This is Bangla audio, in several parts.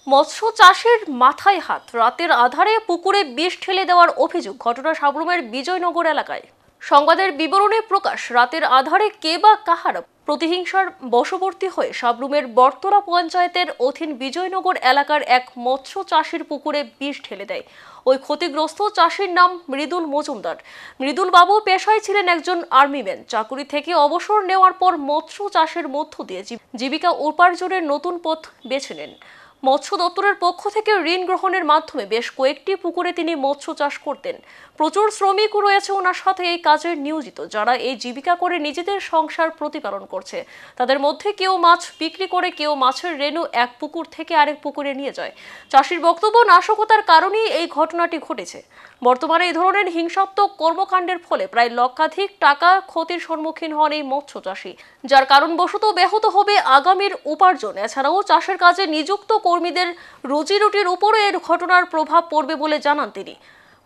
মৎস্য চাষের মাথায় হাত, রাতের আধারে পুকুরে বিষ ঢেলে দেওয়ার অভিযোগ। ঘটনা সাবরুমের বিজয়নগর এলাকায়। সংবাদের বিবরণে প্রকাশ, রাতের আধারে কে বা কাহারা প্রতিহিংসার বশবর্তী হয়ে সাবরুমের বটতলা পঞ্চায়েতের অধীন বিজয়নগর এলাকার এক মৎস্য চাষির পুকুরে বিষ ঢেলে দেয়। ওই ক্ষতিগ্রস্ত চাষির নাম মৃদুল মজুমদার। মৃদুল বাবু পেশায় ছিলেন একজন আর্মিম্যান। চাকুরি থেকে অবসর নেওয়ার পর মৎস্য চাষের মধ্য দিয়ে জীবিকা উপার্জনের নতুন পথ বেছে নেন। মৎস্য দপ্তরের পক্ষ থেকে ঋণ গ্রহণের মাধ্যমে বেশ কয়েকটি পুকুরে তিনি মৎস্য চাষ করতেন। প্রচুর শ্রমিক রয়েছে ওনার সাথে এই কাজে নিয়োজিত, যারা এই জীবিকা করে নিজেদের সংসার প্রতিপালন করছে। তাদের মধ্যে কেউ মাছ বিক্রি করে, কেউ মাছের রেণু এক পুকুর থেকে আরেক পুকুরে নিয়ে যায়। চাষির বক্তব্য, নাশকতার কারণেই এই ঘটনাটি ঘটেছে। বর্তমানে এই ধরনের হিংসাত্মক কর্মকাণ্ডের ফলে প্রায় লক্ষাধিক টাকা ক্ষতির সম্মুখীন হন এই মৎস্য চাষী, যার কারণবশত ব্যাহত হবে আগামীর উপার্জন। এছাড়াও চাষের কাজে নিযুক্ত কর্মীদের রুজি রুটির উপরে এর ঘটনার প্রভাব পড়বে বলে জানান তিনি।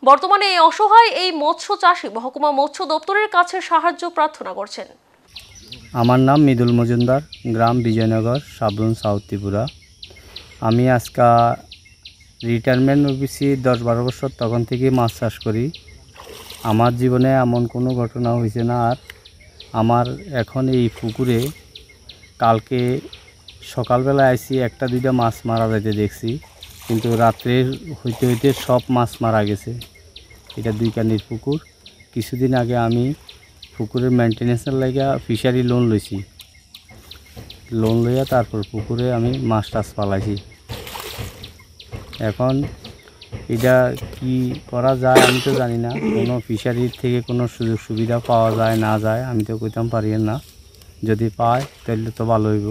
বর্তমানে এই অসহায় এই মৎস্য চাষী মহকুমা মৎস্য দপ্তরের কাছে সাহায্য প্রার্থনা করছেন। আমার নাম মৃদুল মজুমদার, গ্রাম বিজয়নগর, সাবরুম, সাউথ ত্রিপুরা। আমি আজকে রিটায়ারমেন্ট অফিসে 10-12 বছর তখন থেকে মাছ চাষ করি। আমার জীবনে এমন কোনো ঘটনা হয়েছে না। আর আমার এখন এই পুকুরে কালকে সকালবেলা আইসি 1-2টা মাছ মারা যেতে দেখছি, কিন্তু রাত্রে হইতে হইতে সব মাছ মারা গেছে। এটা 2 কানির পুকুর। কিছুদিন আগে আমি পুকুরের মেনটেন্যান্সের লাগা ফিশারি লোন লইছি। লোন লইয়া তারপর পুকুরে আমি মাছ টাছ পালাইছি। এখন এটা কি করা যায় আমি তো জানি না। কোনো ফিশারির থেকে কোনো সুযোগ সুবিধা পাওয়া যায় না যায় আমি তো কইতাম পারি না। যদি পায় তাহলে তো ভালো হইব।